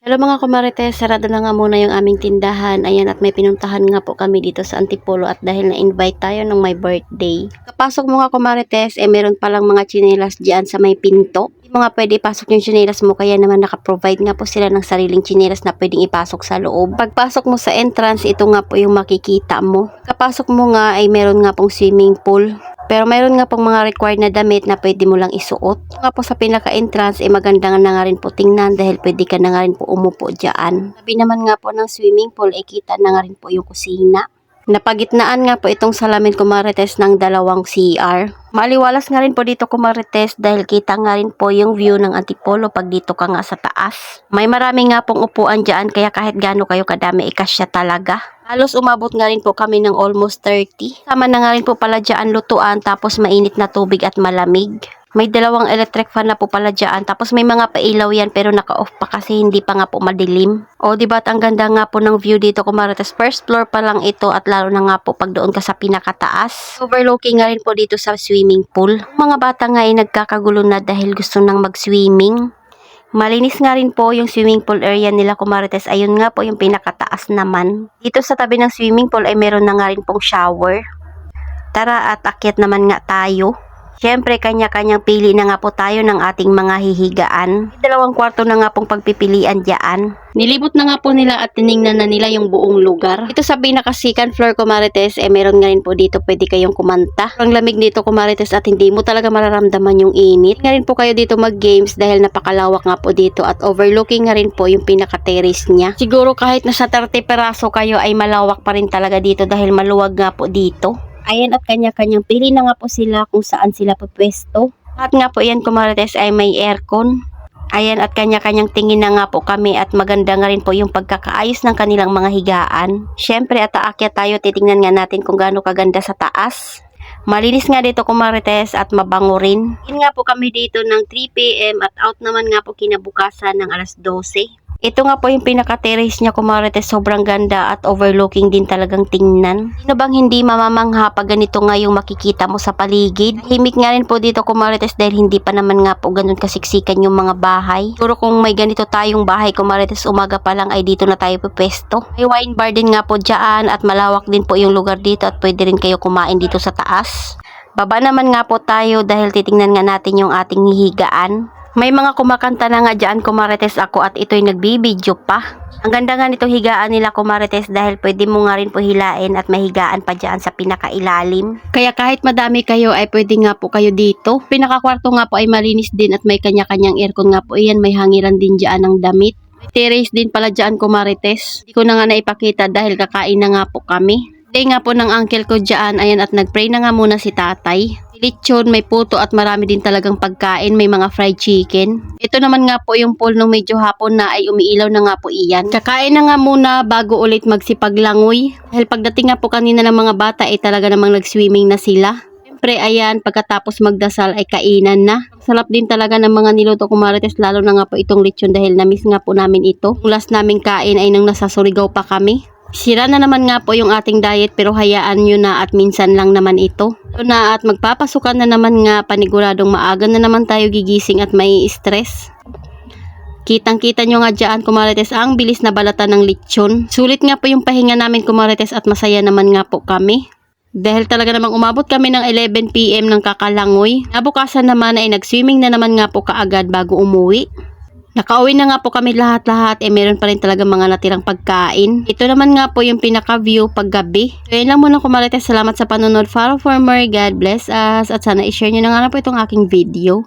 Hello mga kumarites, sarado na nga muna yung aming tindahan. Ayan, at may pinuntahan nga po kami dito sa Antipolo at dahil na-invite tayo ng my birthday. Kapasok mo nga kumarites, meron palang mga tsinelas dyan sa may pinto. Hindi mo nga pwede ipasok yung tsinelas mo, kaya naman nakaprovide nga po sila ng sariling tsinelas na pwedeng ipasok sa loob. Pagpasok mo sa entrance, ito nga po yung makikita mo. Kapasok mo nga ay meron nga pong swimming pool. Pero mayroon nga pong mga required na damit na pwede mo lang isuot. Nga po sa pinaka-entrance, maganda na nga rin po tingnan dahil pwede ka na nga rin po umupo dyan. Sabi naman nga po ng swimming pool, kita na nga rin po yung kusina. Napagitnaan nga po itong salamin kumarites ng dalawang CR. Maliwalas nga rin po dito kumarites dahil kita nga rin po yung view ng Antipolo pag dito ka nga sa taas. May marami nga pong upuan dyan kaya kahit gaano kayo kadami ikasya talaga. Halos umabot nga rin po kami ng almost 30. Sama na nga rin po pala dyan lutuan tapos mainit na tubig at malamig. May dalawang electric fan na po pala dyan. Tapos may mga pailaw yan pero naka-off pa kasi hindi pa nga po madilim. O diba't ang ganda nga po ng view dito kumarites. First floor pa lang ito at lalo na nga po pag doon ka sa pinakataas. Overlooking nga rin po dito sa swimming pool. Mga bata nga ay nagkakagulo na dahil gusto nang mag-swimming. Malinis nga rin po yung swimming pool area nila kumarites. Ayun nga po yung pinakataas naman. Dito sa tabi ng swimming pool ay meron na nga rin pong shower. Tara at akyat naman nga tayo. Siyempre, kanya-kanyang pili na nga po tayo ng ating mga hihigaan. Dalawang kwarto na nga pong pagpipilian dyan. Nilibot na nga po nila at tiningnan na nila yung buong lugar. Ito sa pinaka-second floor kumarites, meron nga rin po dito pwede kayong kumanta. Ang lamig dito kumarites at hindi mo talaga mararamdaman yung init. Nga rin po kayo dito mag-games dahil napakalawak nga po dito at overlooking nga rin po yung pinaka-terrace niya. Siguro kahit nasa 30 peraso kayo ay malawak pa rin talaga dito dahil maluwag nga po dito. Ayan at kanya-kanyang pili na nga po sila kung saan sila pupwesto. At nga po yan kumarites ay may aircon. Ayan at kanya-kanyang tingin na nga po kami at maganda nga rin po yung pagkakaayos ng kanilang mga higaan. Siyempre at aakyat tayo, titingnan nga natin kung gaano kaganda sa taas. Malinis nga dito kumarites at mabango rin. In nga po kami dito ng 3 PM at out naman nga po kinabukasan ng alas 12. Ito nga po yung pinaka-terrace niya kumarites, sobrang ganda at overlooking din talagang tingnan. Sino bang hindi mamamangha pag ganito nga yung makikita mo sa paligid? Himik nga rin po dito kumarites dahil hindi pa naman nga po ganun kasiksikan yung mga bahay. Siguro kung may ganito tayong bahay kumarites, umaga pa lang ay dito na tayo pupesto. May wine bar din nga po dyan at malawak din po yung lugar dito at pwede rin kayo kumain dito sa taas. Baba naman nga po tayo dahil titingnan nga natin yung ating hihigaan. May mga kumakanta na nga dyan kumarites ako at ito'y nagbibideo pa. Ang ganda nga nito higaan nila kumarites dahil pwede mo nga rin po hilain at mahigaan pa dyan sa pinakailalim. Kaya kahit madami kayo ay pwede nga po kayo dito. Pinakakwarto nga po ay malinis din at may kanya-kanyang aircon nga po. Iyan, may hangiran din dyan ng damit. May terrace din pala dyan kumarites. Hindi ko na nga naipakita dahil kakain na nga po kami. Day nga po ng uncle ko dyan, ayan at nagpray na nga muna si tatay. Lechon, may puto at marami din talagang pagkain, may mga fried chicken. Ito naman nga po yung pool nung medyo hapon na ay umiilaw na nga po iyan. Kakain na nga muna bago ulit magsipaglangoy. Dahil pagdating nga po kanina ng mga bata ay talaga namang nag-swimming na sila. Siyempre ayan, pagkatapos magdasal ay kainan na. Sarap din talaga ng mga niluto kumarites, lalo na nga po itong lechon dahil namiss nga po namin ito. Yung last naming kain ay nang nasa Surigao pa kami. Sira na naman nga po yung ating diet pero hayaan nyo na at minsan lang naman ito. Ito na at magpapasukan na naman nga, paniguradong maaga na naman tayo gigising at may stress. Kitang-kita nyo nga dyan kumarites ang bilis na balatan ng lechon. Sulit nga po yung pahinga namin kumarites at masaya naman nga po kami. Dahil talaga namang umabot kami ng 11 PM ng kakalangoy. Nabukasan naman ay nag-swimming na naman nga po kaagad bago umuwi. Nakauwi na nga po kami lahat-lahat, meron pa rin talaga mga natirang pagkain. Ito naman nga po yung pinaka-view paggabi. So yun lang muna kumarites, salamat sa panonood. Follow for more, God bless us, at sana i-share nyo na nga po itong aking video.